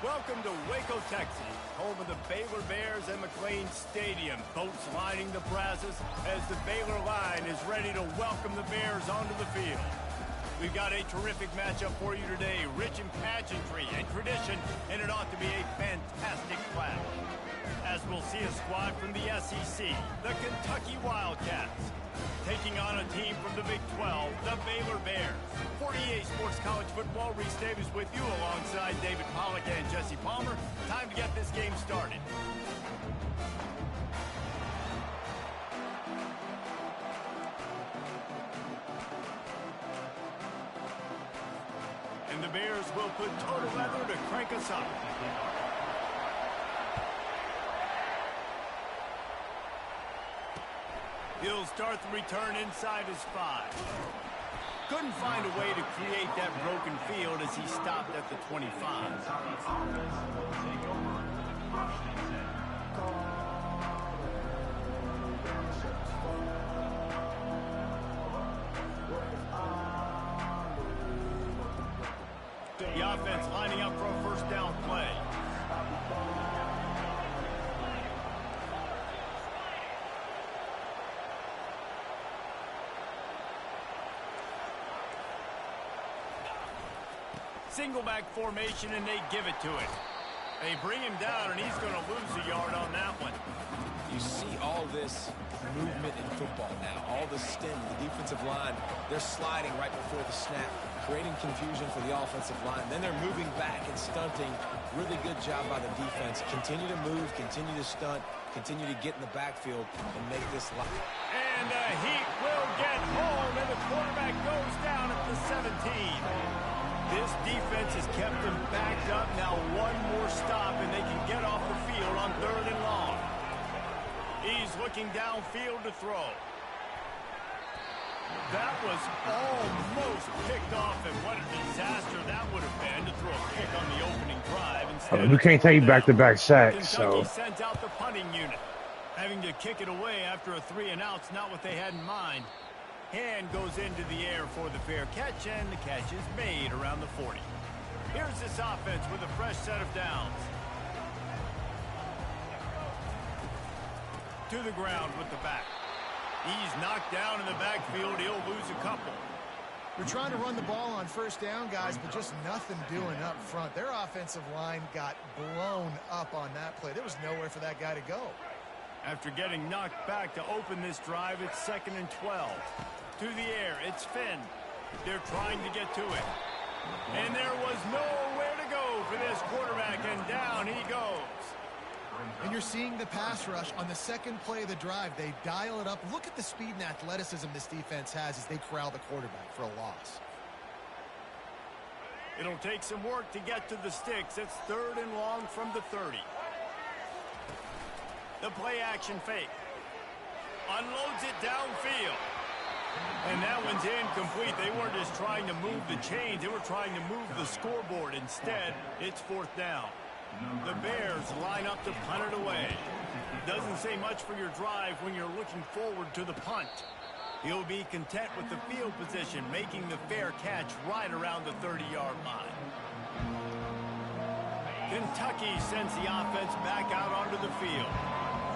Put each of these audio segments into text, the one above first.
Welcome to Waco, Texas, home of the Baylor Bears and McLean Stadium. Boats lining the brazos as the Baylor line is ready to welcome the Bears onto the field. We've got a terrific matchup for you today, rich in pageantry and tradition, and it ought to be a fantastic clash. As we'll see a squad from the SEC, the Kentucky Wildcats, taking on a team from the Big 12, the Baylor Bears. 48 Sports College Football, Reese Davis with you alongside David Pollack and Jesse Palmer. Time to get this game started. And the Bears will put total leather to crank us up. He'll start the return inside his 5. Couldn't find a way to create that broken field as he stopped at the 25. The offense lining up for a first down play. Single back formation, and they give it to it. They bring him down, and he's going to lose a yard on that one. You see all this movement in football now. All the stem, the defensive line, they're sliding right before the snap, creating confusion for the offensive line. Then they're moving back and stunting. Really good job by the defense. Continue to move, continue to stunt, continue to get in the backfield and make this line. And he will get home, and the quarterback goes down at the 17. This defense has kept them backed up. Now one more stop, and they can get off the field on 3rd and long. He's looking downfield to throw. That was almost picked off, and what a disaster that would have been to throw a pick on the opening drive. Instead, we can't take back-to-back sacks, Kentucky so sent out the punting unit. Having to kick it away after a 3-and-out's not what they had in mind. Hand goes into the air for the fair catch, and the catch is made around the 40. Here's this offense with a fresh set of downs. To the ground with the back. He's knocked down in the backfield. He'll lose a couple. We're trying to run the ball on first down, guys, but just nothing doing up front. Their offensive line got blown up on that play. There was nowhere for that guy to go. After getting knocked back to open this drive, it's 2nd and 12. To the air, it's Finn. They're trying to get to it. And there was nowhere to go for this quarterback, and down he goes. And you're seeing the pass rush on the second play of the drive. They dial it up. Look at the speed and athleticism this defense has as they corral the quarterback for a loss. It'll take some work to get to the sticks. It's 3rd and long from the 30. The play action fake. Unloads it downfield. And that one's incomplete. They weren't just trying to move the chains. They were trying to move the scoreboard. Instead, it's 4th down. The Bears line up to punt it away. Doesn't say much for your drive when you're looking forward to the punt. He'll be content with the field position, making the fair catch right around the 30-yard line. Kentucky sends the offense back out onto the field.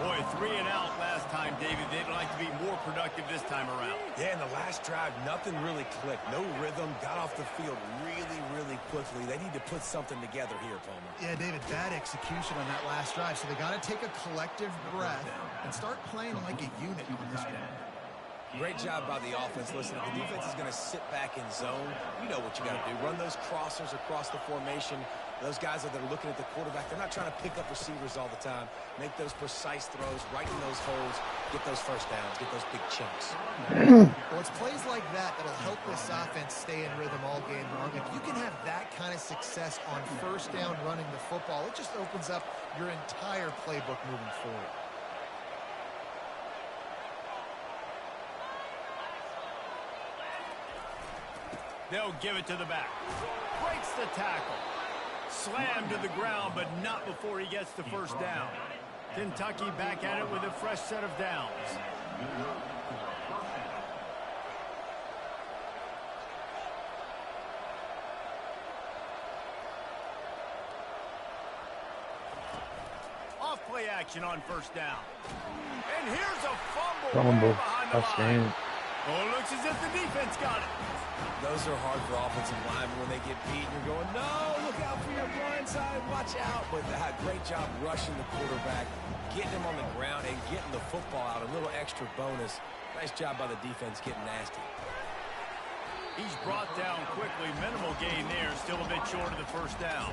Boy, 3-and-out last time, David. They'd like to be more productive this time around. Yeah, in the last drive, nothing really clicked. No rhythm, got off the field really quickly. They need to put something together here, Palmer. Yeah, David, bad execution on that last drive. So they got to take a collective breath and start playing like a unit on this one. Great job by the offense. Listen, if the defense is going to sit back in zone, you know what you got to do. Run those crossers across the formation. Those guys that are looking at the quarterback, they're not trying to pick up receivers all the time. Make those precise throws, right in those holes, get those first downs, get those big chunks. Well, it's plays like that that'll help this offense stay in rhythm all game long. If you can have that kind of success on first down running the football, it just opens up your entire playbook moving forward. They'll give it to the back. Breaks the tackle. Slammed to the ground, but not before he gets the first down. Kentucky back at it with a fresh set of downs. play action on first down. And here's a fumble Fumble. behind the line. Outstanding. Oh, it looks as if the defense got it. Those are hard for offensive linemen when they get beat. You're going, no, look out for your blind side, watch out. But great job rushing the quarterback, getting him on the ground, and getting the football out. A little extra bonus. Nice job by the defense getting nasty. He's brought down quickly. Minimal gain there. Still a bit short of the first down.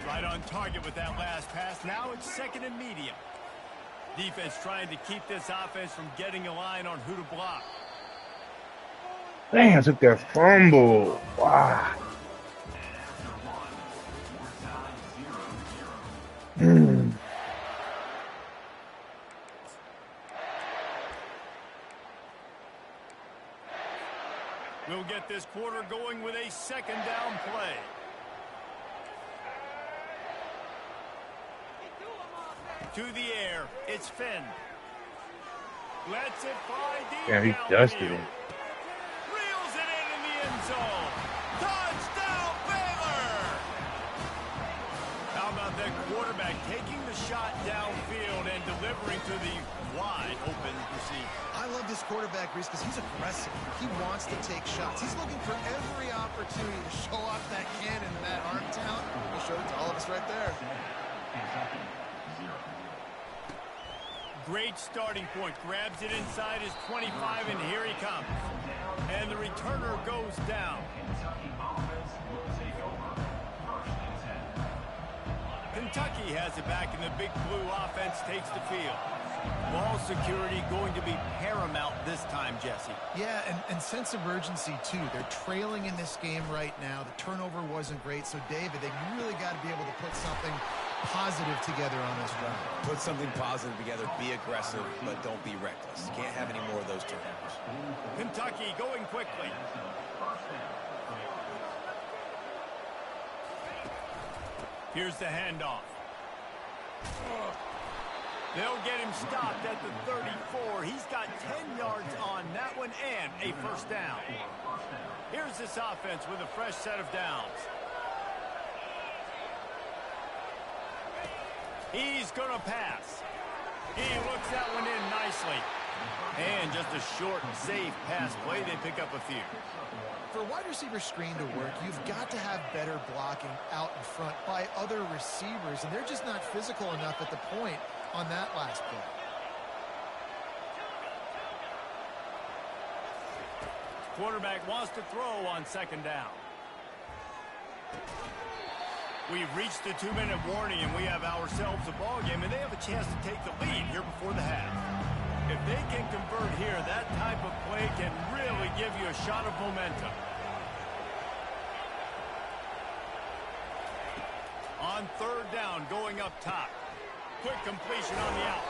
Right on target with that last pass. Now it's second and medium. Defense trying to keep this offense from getting a line on who to block. Dang, I took that fumble. Wow. We'll get this quarter going with a second down play. To the air, it's Finn. Lets it fly deep. Yeah, he dusted him. Reels it in the end zone. Touchdown, Baylor! How about that quarterback taking the shot downfield and delivering to the wide open receiver? I love this quarterback, Reese, because he's aggressive. He wants to take shots. He's looking for every opportunity to show off that cannon and that arm talent. He showed it to all of us right there. Great starting point. Grabs it inside his 25, and here he comes. And the returner goes down. Kentucky has it back, and the Big Blue offense takes the field. Ball security going to be paramount this time, Jesse. Yeah, and sense of urgency, too. They're trailing in this game right now. The turnover wasn't great. So, David, they really got to be able to put something positive together on this drive. Put something positive together, be aggressive, but don't be reckless. Can't have any more of those turnovers. Kentucky going quickly. Here's the handoff. They'll get him stopped at the 34. He's got 10 yards on that one and a first down. Here's this offense with a fresh set of downs. He's going to pass. He looks that one in nicely. And just a short, safe pass play. They pick up a few. For a wide receiver screen to work, you've got to have better blocking out in front by other receivers, and they're just not physical enough at the point on that last play. Quarterback wants to throw on second down. We've reached the 2-minute warning, and we have ourselves a ball game, and they have a chance to take the lead here before the half. If they can convert here, that type of play can really give you a shot of momentum. On third down, going up top. Quick completion on the out.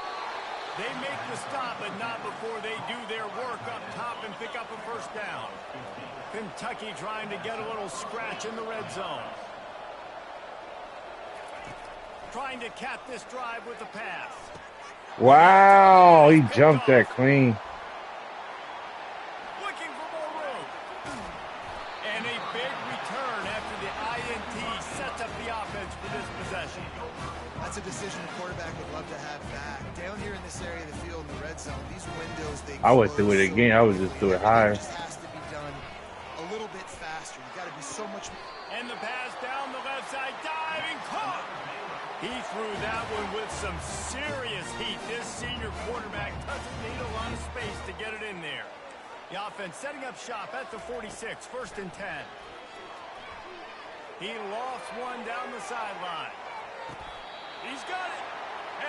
They make the stop, but not before they do their work up top and pick up a first down. Kentucky trying to get a little scratch in the red zone. Trying to cap this drive with a pass. Wow, he jumped that clean. Looking for more room. And a big return after the INT sets up the offense for this possession. That's a decision a quarterback would love to have back. Down here in this area of the field in the red zone, these windows, they I would do it again. I would just do it higher. It just has to be done a little bit faster. You got to be so much. And the pass down the left side, diving, caught. He threw that one with some serious heat. This senior quarterback doesn't need a lot of space to get it in there. The offense setting up shop at the 46, first and 10. He lofts one down the sideline. He's got it.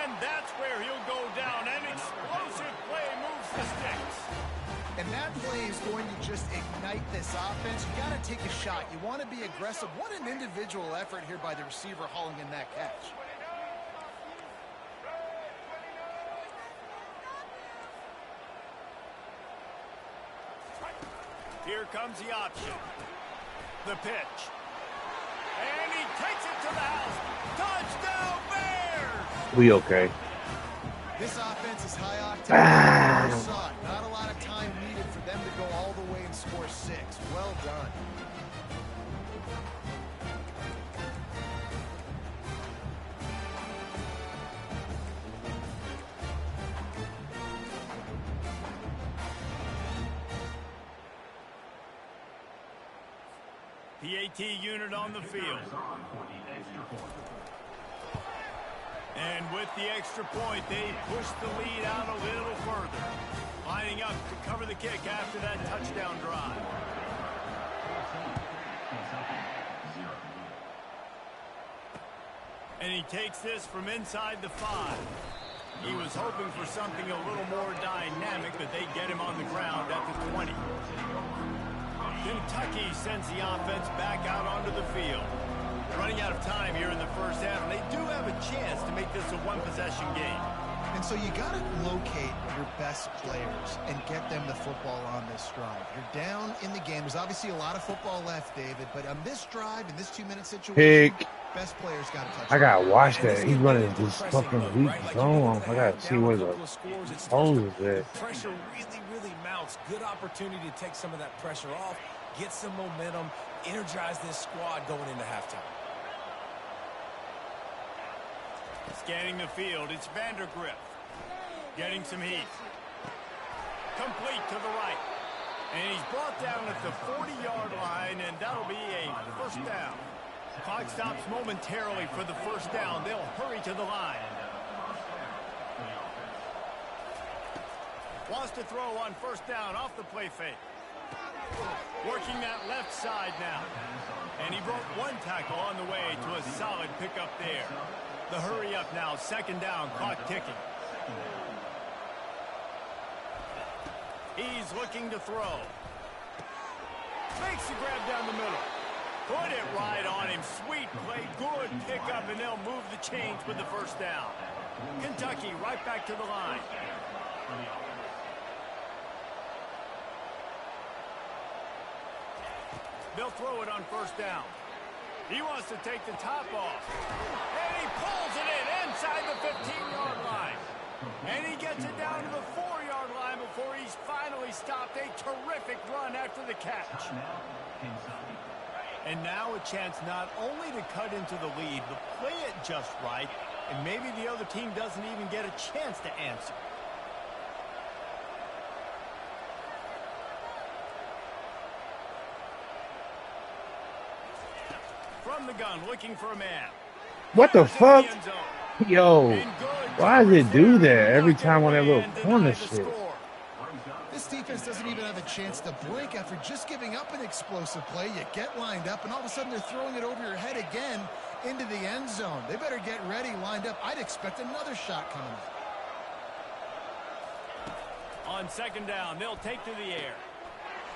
And that's where he'll go down. An explosive play moves the sticks. And that play is going to just ignite this offense. You got to take a shot. You want to be aggressive. What an individual effort here by the receiver hauling in that catch. Here comes the option. The pitch. And he takes it to the house. Touchdown, Bears! We okay. This offense is high octane. Not a lot of time needed for them to go all the way and score 6. Well done. PAT unit on the field. And with the extra point, they push the lead out a little further. Lining up to cover the kick after that touchdown drive. And he takes this from inside the 5. He was hoping for something a little more dynamic, but they get him on the ground at the 20. Kentucky sends the offense back out onto the field. Running out of time here in the first half, and they do have a chance to make this a one-possession game. And so you got to locate your best players and get them the football on this drive. You're down in the game. There's obviously a lot of football left, David, but on this drive, in this 2-minute situation, best players got to touch. I got to watch that. He's running this fucking weak zone. I got to see where the hole is at. Pressure really mounts. Good opportunity to take some of that pressure off, get some momentum, energize this squad going into halftime. Scanning the field, it's Vandergrift. Getting some heat. Complete to the right. And he's brought down at the 40-yard line, and that'll be a first down. Clock stops momentarily for the first down. They'll hurry to the line. Wants to throw on first down off the play fake. Working that left side now. And he broke one tackle on the way to a solid pickup there. The hurry up now, second down, clock ticking. He's looking to throw. Makes the grab down the middle. Put it right on him. Sweet play, good pickup, and they'll move the chains with the first down. Kentucky right back to the line. They'll throw it on first down. He wants to take the top off. And he pulls it in inside the 15-yard line. And he gets it down to the 4-yard line before he's finally stopped. A terrific run after the catch. And now a chance not only to cut into the lead, but play it just right. And maybe the other team doesn't even get a chance to answer. From the gun, looking for a man. What the fuck? Yo, why does it do that every time on that little corner shit? This defense doesn't even have a chance to blink after just giving up an explosive play. You get lined up, and all of a sudden they're throwing it over your head again into the end zone. They better get ready, lined up. I'd expect another shot coming up. On second down, they'll take to the air.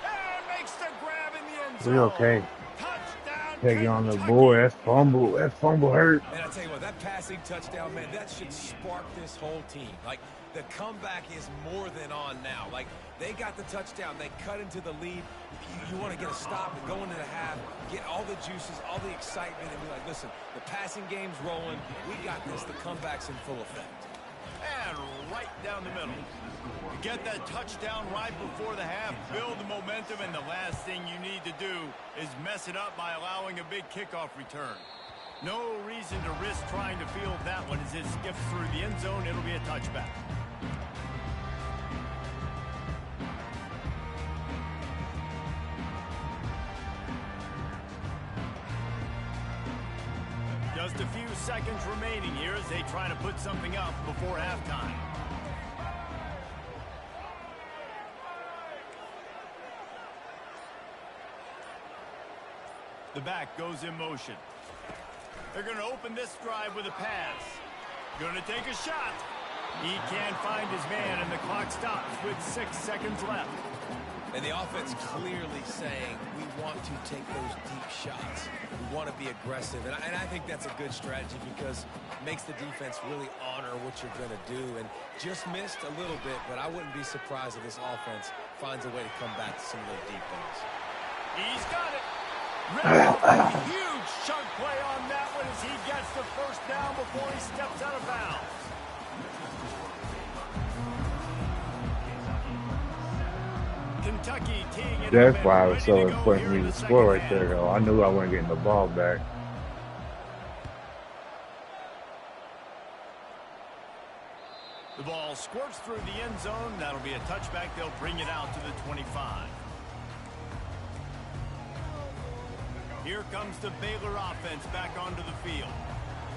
And makes the grab in the end zone. We okay. Touchdown. Take it on the board. That fumble hurt. And I tell you what, that passing touchdown, man, that should spark this whole team. Like, the comeback is more than on now. Like, they got the touchdown. They cut into the lead. You want to get a stop and go into the half, get all the juices, all the excitement, and be like, listen, the passing game's rolling. We got this. The comeback's in full effect. And right down the middle. Get that touchdown right before the half, build the momentum, and the last thing you need to do is mess it up by allowing a big kickoff return. No reason to risk trying to field that one as it skips through the end zone. It'll be a touchback. Just a few seconds remaining here as they try to put something up before halftime. The back goes in motion. They're going to open this drive with a pass. Going to take a shot. He can't find his man, and the clock stops with 6 seconds left. And the offense clearly saying, we want to take those deep shots. We want to be aggressive. And I think that's a good strategy because it makes the defense really honor what you're going to do. And just missed a little bit, but I wouldn't be surprised if this offense finds a way to come back to some of those deep ones. He's got it. A huge chunk play on that one as he gets the first down before he steps out of bounds. Kentucky teeing it. That's why it was so important for me to score right there, though. I knew I wasn't getting the ball back. The ball squirts through the end zone. That'll be a touchback. They'll bring it out to the 25. Here comes the Baylor offense back onto the field.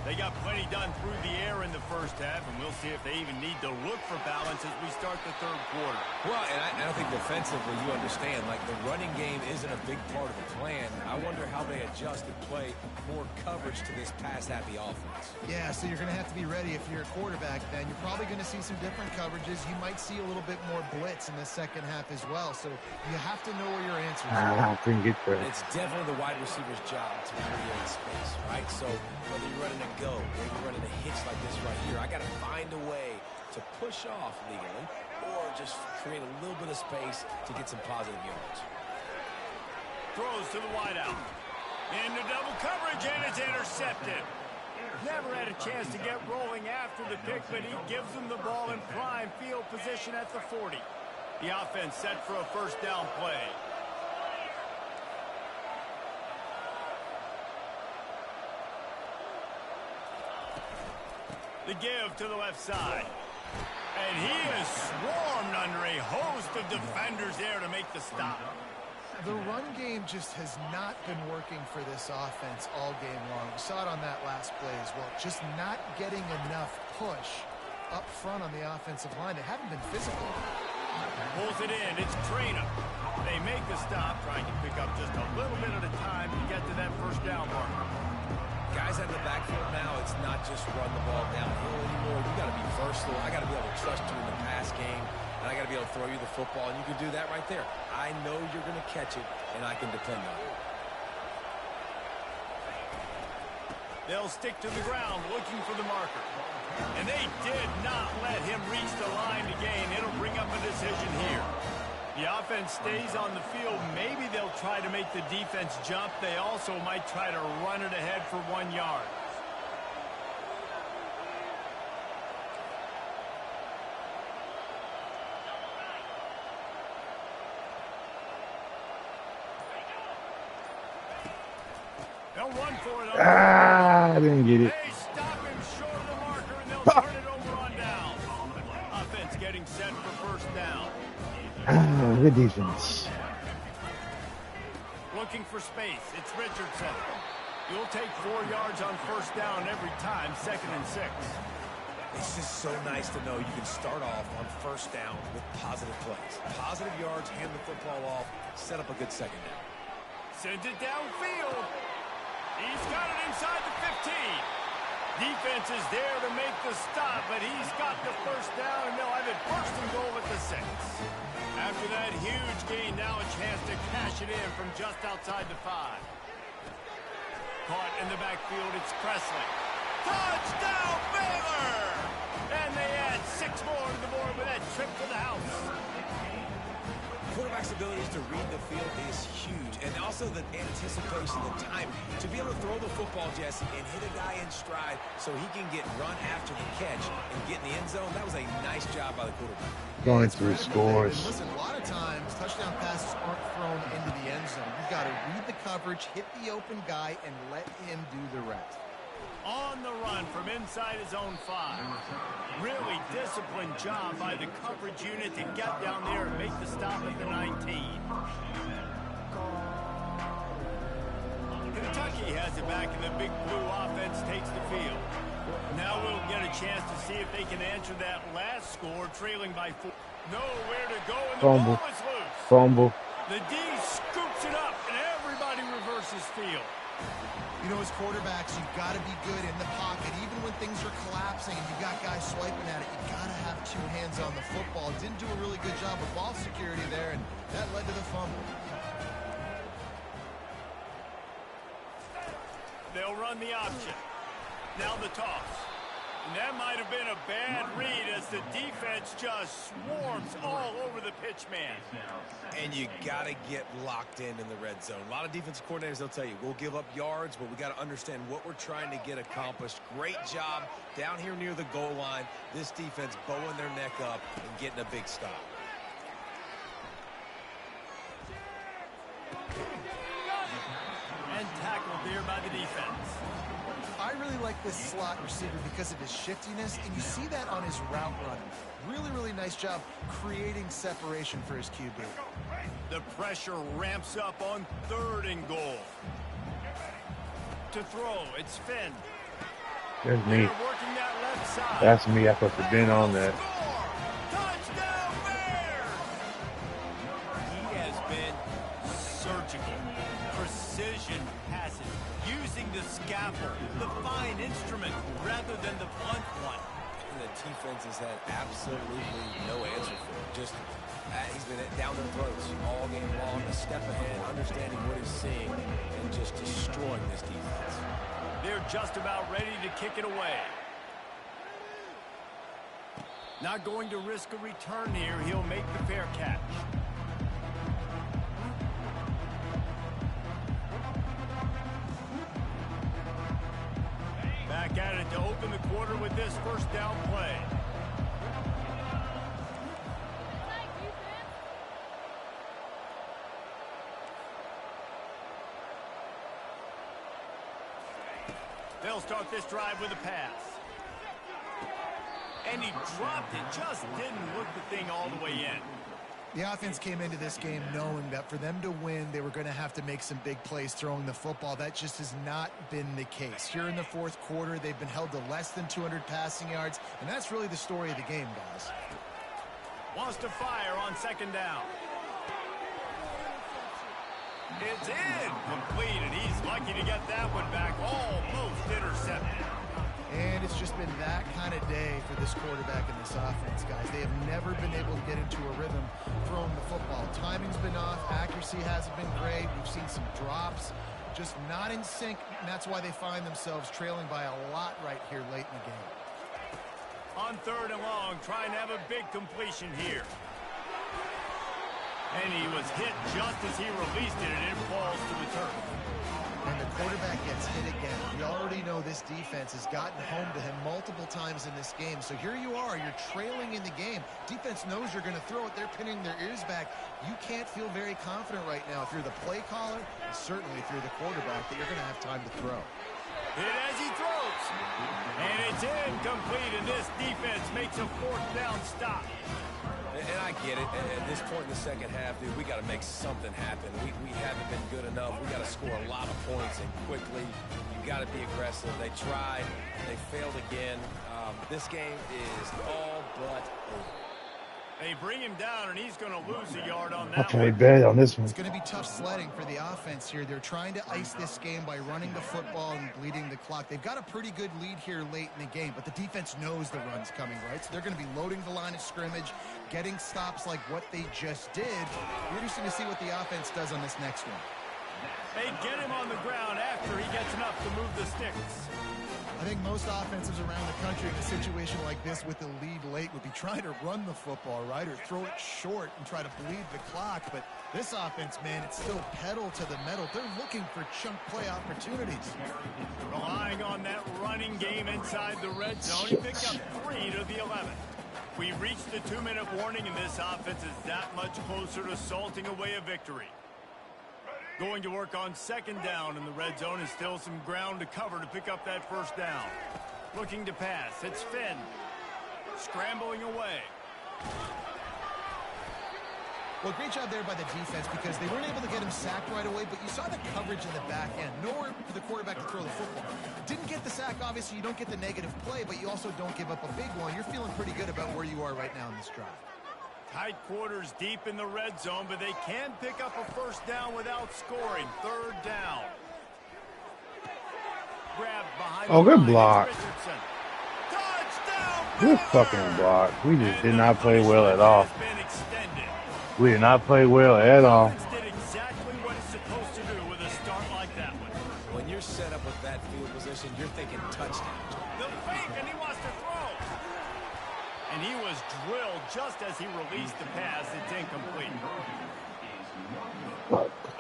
They got plenty done through the air in the first half, and we'll see if they even need to look for balance as we start the third quarter. Well, and I think defensively, you understand, like the running game isn't a big part of the plan. I wonder how they adjust and play more coverage to this pass-happy offense. Yeah, so you're going to have to be ready if you're a quarterback, then. You're probably going to see some different coverages. You might see a little bit more blitz in the second half as well, so you have to know where your answers are. I couldn't get there. It's definitely the wide receiver's job to create space, right? So whether you're running a go, maybe running a hitch like this right here, I got to find a way to push off legally or just create a little bit of space to get some positive yards. Throws to the wideout. Into double coverage, and it's intercepted. Never had a chance to get rolling after the pick, but he gives them the ball in prime field position at the 40. The offense set for a first down play. The give to the left side. And he is swarmed under a host of defenders there to make the stop. The run game just has not been working for this offense all game long. We saw it on that last play as well. Just not getting enough push up front on the offensive line. They haven't been physical. Pulls it in. It's Traynor. They make the stop, trying to pick up just a little bit at a time to get to that first down marker. Guys out of the backfield now, it's not just run the ball downhill anymore. You got to be versatile. I got to be able to trust you in the pass game, and I got to be able to throw you the football, and you can do that right there. I know you're going to catch it, and I can depend on it. They'll stick to the ground looking for the marker. And they did not let him reach the line to gain. It'll bring up a decision here. The offense stays on the field. Maybe they'll try to make the defense jump. They also might try to run it ahead for 1 yard. They'll run for it. I didn't get it. They stop him short of the marker, and they'll turn it over on down. Offense getting set for first down. Good defense. Looking for space. It's Richardson. You'll take 4 yards on first down every time, 2nd and 6. It's just so nice to know you can start off on first down with positive plays. Positive yards, hand the football off, set up a good second down. Sends it downfield. He's got it inside the 15. Defense is there to make the stop, but he's got the first down, and they'll have it first and goal at the 6. After that huge gain, now a chance to cash it in from just outside the 5. Caught in the backfield, it's Presley. Touchdown, Baylor! And they add 6 more to the board with that trip to the house. Quarterback's abilities to read the field is huge, and also the anticipation, the time to be able to throw the football, Jesse, and hit a guy in stride so he can get run after the catch and get in the end zone. That was a nice job by the quarterback. Going through scores. Listen, a lot of times touchdown passes aren't thrown into the end zone. You've got to read the coverage, hit the open guy, and let him do the rest. On the run from inside his own 5. Really disciplined job by the coverage unit to get down there and make the stop at the 19. Kentucky has it back, and the big blue offense takes the field. Now we'll get a chance to see if they can answer that last score, trailing by 4. Nowhere to go, and the Fumble. ball is loose. Fumble. The D scoops it up, and everybody reverses field. You know, as quarterbacks, you've got to be good in the pocket. Even when things are collapsing and you've got guys swiping at it, you've got to have 2 hands on the football. Didn't do a really good job of ball security there, and that led to the fumble. They'll run the option. Now the toss. And that might have been a bad read as the defense just swarms all over the pitch man. And you got to get locked in the red zone. A lot of defensive coordinators, they'll tell you, we'll give up yards, but we got to understand what we're trying to get accomplished. Great job down here near the goal line. This defense bowing their neck up and getting a big stop. And tackled there by the defense. I really like this slot receiver because of his shiftiness, and you see that on his route running. Really, really nice job creating separation for his QB. The pressure ramps up on 3rd and goal. to throw. It's Finn. There's me. Working that left side. That's me. I supposed to have been on that. Touchdown Bears! He has been surgical. Precision passing. Using the scaffold, the fine instrument, rather than the blunt one. And the defense has had absolutely no answer for him. Just he's been down their throats all game long, a step ahead, understanding what he's seeing, and just destroying this defense. They're just about ready to kick it away. Not going to risk a return here. He'll make the fair catch. Back at it to open the quarter with this first down play. They'll start this drive with a pass. And he dropped it, just didn't look the thing all the way in. The offense came into this game knowing that for them to win, they were going to have to make some big plays throwing the football. That just has not been the case. Here in the fourth quarter, they've been held to less than 200 passing yards, and that's really the story of the game, guys. Wants to fire on second down. It's in. Completed. He's lucky to get that one back. Almost intercepted. And it's just been that kind of day for this quarterback and this offense, guys. They have never been able to get into a rhythm throwing the football. Timing's been off. Accuracy hasn't been great. We've seen some drops. Just not in sync, and that's why they find themselves trailing by a lot right here late in the game. On third and long, trying to have a big completion here. And he was hit just as he released it, and it falls to the turf. And the quarterback gets hit again. We already know this defense has gotten home to him multiple times in this game. So here you are, you're trailing in the game. Defense knows you're going to throw it. They're pinning their ears back. You can't feel very confident right now if you're the play caller, and certainly if you're the quarterback, that you're going to have time to throw. Hit as he throws. And it's incomplete, and this defense makes a fourth down stop. And I get it. At this point in the second half, dude, we got to make something happen. We haven't been good enough. We got to score a lot of points and quickly. You got to be aggressive. They tried. They failed again. This game is all but over. They bring him down, and he's going to lose a yard on that. I'll trade bet on this one. It's going to be tough sledding for the offense here. They're trying to ice this game by running the football and bleeding the clock. They've got a pretty good lead here late in the game, but the defense knows the run's coming, right? So they're going to be loading the line of scrimmage, getting stops like what they just did. We're interesting to see what the offense does on this next one. They get him on the ground after he gets enough to move the sticks. I think most offenses around the country in a situation like this with the lead late would be trying to run the football, right, or throw it short and try to bleed the clock. But this offense, man, it's still pedal to the metal. They're looking for chunk play opportunities. Relying on that running game inside the red zone. He picked up 3 to the 11. We reached the 2-minute warning, and this offense is that much closer to salting away a victory. Going to work on second down in the red zone, is still some ground to cover to pick up that first down. Looking to pass. It's Finn. Scrambling away. Well, great job there by the defense because they weren't able to get him sacked right away, but you saw the coverage in the back end. Nowhere for the quarterback to throw the football. Didn't get the sack, obviously. You don't get the negative play, but you also don't give up a big one. You're feeling pretty good about where you are right now in this drive. Tight quarters deep in the red zone, but they can pick up a first down without scoring. Third down. Grab behind Oh, good the line. block. Richardson. Touchdown, Good Baylor! fucking block. We just did not play well at all. Has been extended. We did not play well at all. Offense did exactly what it's supposed to do with a start like that one. When you're set up with that field position, you're thinking touchdown. The fake, and he wants to throw. And he was drilled just as he released the pass. It's incomplete.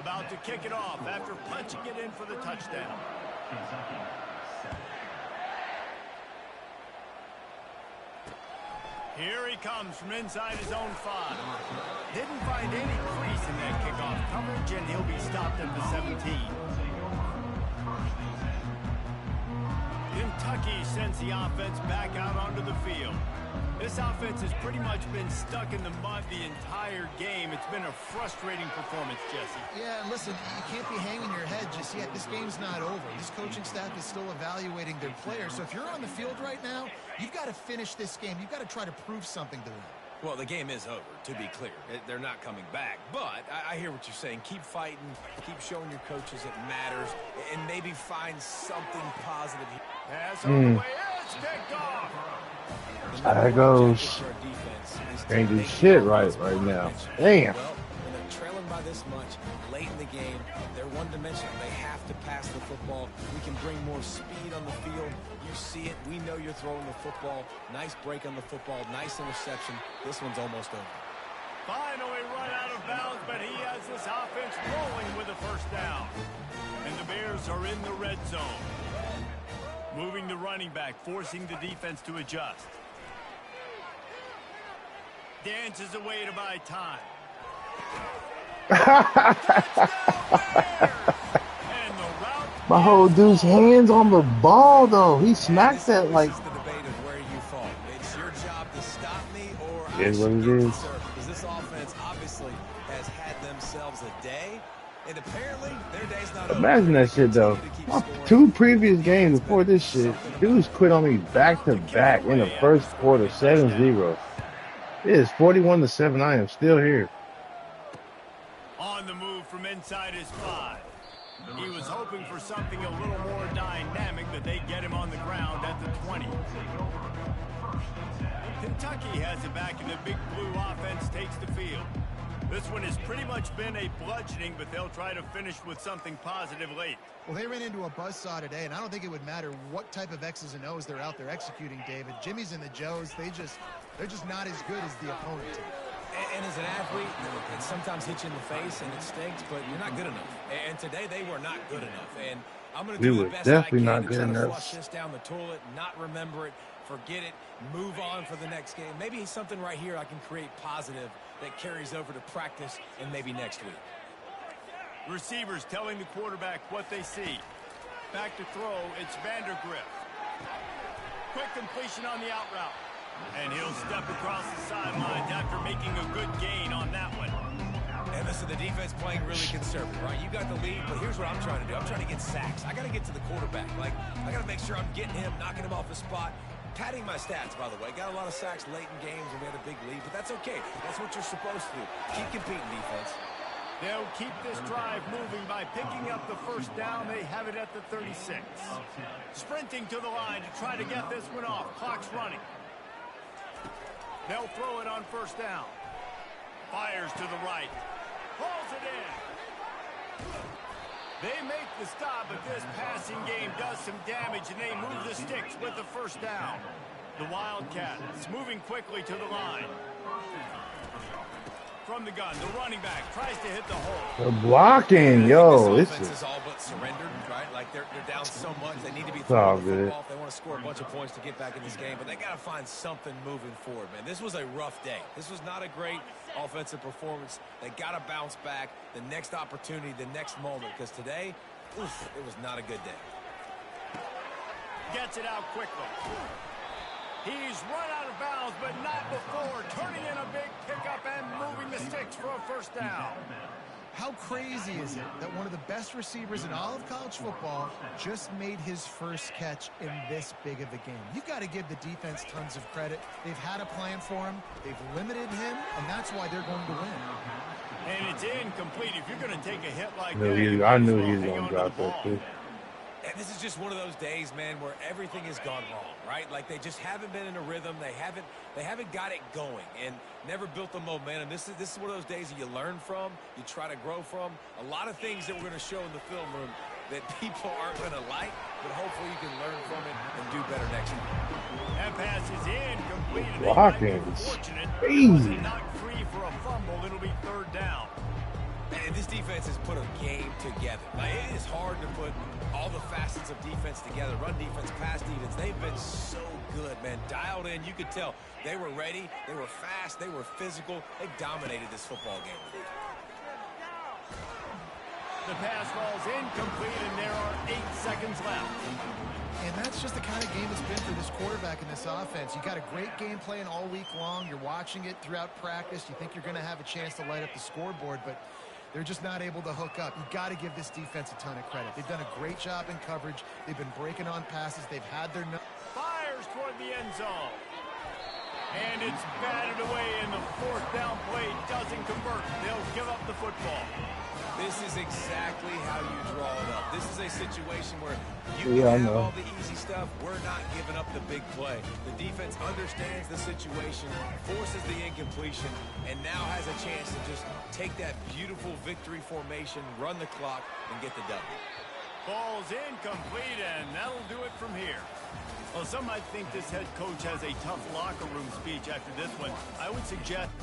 About to kick it off after punching it in for the touchdown. Here he comes from inside his own 5. Didn't find any crease in that kickoff coverage, and he'll be stopped at the 17. Kentucky sends the offense back out onto the field. This offense has pretty much been stuck in the mud the entire game. It's been a frustrating performance, Jesse. Yeah, and listen, you can't be hanging your head just yet. This game's not over. This coaching staff is still evaluating their players. So if you're on the field right now, you've got to finish this game. You've got to try to prove something to them. Well, the game is over, to be clear. They're not coming back. But I hear what you're saying. Keep fighting. Keep showing your coaches it matters. And maybe find something positive. Pass on the way. It's picked off. There goes. Can't do shit right now. Damn. Well, when they're trailing by this much late in the game, they're one-dimensional. They have to pass the football. We can bring more speed on the field. You see it. We know you're throwing the football. Nice break on the football. Nice interception. This one's almost over. Finally run out of bounds, but he has this offense rolling with a first down. And the Bears are in the red zone. Moving the running back, forcing the defense to adjust. Dances away to buy time. My whole dude's hands on the ball, though. He smacked that like. This is the debate of where you fall. It's your job to stop me, or It is what it is. Because this offense obviously has had themselves a day, and apparently their day's not over. Imagine that shit, though. My 2 previous games before this shit, dudes quit on me back to back in the first quarter, 7-0. It is 41-7. I am still here. On the move from inside his 5. He was hoping for something a little more dynamic, but they get him on the ground at the 20. Kentucky has it back, and the Big Blue offense takes the field. This one has pretty much been a bludgeoning, but they'll try to finish with something positive late. Well, they ran into a buzzsaw today, and I don't think it would matter what type of X's and O's they're out there executing, David. Jimmy's and the Joes, they're just not as good as the opponent team. And as an athlete, it sometimes hits you in the face and it stinks, but you're not good enough. And today they were not good enough. And I'm going to do the best I can to try to flush this down the toilet, not remember it, forget it, move on for the next game. Maybe something right here I can create positive that carries over to practice and maybe next week. Receivers telling the quarterback what they see. Back to throw, it's Vandergrift. Quick completion on the out route. And he'll step across the sidelines after making a good gain on that one. And listen, the defense playing really conservative, right? You got the lead, but here's what I'm trying to do. I'm trying to get sacks. I got to get to the quarterback. Like, I got to make sure I'm getting him, knocking him off his spot. Padding my stats, by the way. Got a lot of sacks late in games when we had a big lead, but that's okay. That's what you're supposed to do. Keep competing, defense. They'll keep this drive moving by picking up the first down. They have it at the 36. Sprinting to the line to try to get this one off. Clock's running. They'll throw it on first down. Fires to the right. Pulls it in. They make the stop, but this passing game does some damage, and they move the sticks with the first down. The Wildcats moving quickly to the line. From the gun, the running back tries to hit the hole. The blocking, yo. This offense is all but surrendered, right? Like they're down so much, they need to be throwing the football if they want to score a bunch of points to get back in this game. But they got to find something moving forward, man. This was a rough day. This was not a great offensive performance. They got to bounce back. The next opportunity, the next moment, because today, oof, it was not a good day. Gets it out quickly. He's run out of bounds, but not before turning in a big pickup and moving the sticks for a first down. How crazy is it that one of the best receivers in all of college football just made his first catch in this big of a game? You've got to give the defense tons of credit. They've had a plan for him. They've limited him, and that's why they're going to win. And it's incomplete. If you're going to take a hit like that, I knew he was going to drop that too. And this is just one of those days, man, where everything has gone wrong, right? Like they just haven't been in a rhythm. They haven't got it going and never built the momentum. This is one of those days that you learn from, you try to grow from. A lot of things that we're going to show in the film room that people aren't going to like, but hopefully you can learn from it and do better next week. That pass is incomplete. Blocking is crazy. Knocked free for a fumble. It'll be third down. And this defense has put a game together. Like, it is hard to put all the facets of defense together. Run defense, pass defense. They've been so good, man. Dialed in. You could tell they were ready. They were fast. They were physical. They dominated this football game. The pass ball's incomplete, and there are 8 seconds left. And that's just the kind of game it's been for this quarterback in this offense. You got a great game plan all week long. You're watching it throughout practice. You think you're going to have a chance to light up the scoreboard, but they're just not able to hook up. You got to give this defense a ton of credit. They've done a great job in coverage. They've been breaking on passes. They've had their... Fires toward the end zone. And it's batted away, and the 4th down play doesn't convert. They'll give up the football. This is exactly how you draw it up. This is a situation where you can have all the easy stuff. We're not giving up the big play. The defense understands the situation, forces the incompletion, and now has a chance to just take that beautiful victory formation, run the clock, and get the W. Ball's incomplete, and that'll do it from here. Well, some might think this head coach has a tough locker room speech after this one. I would suggest...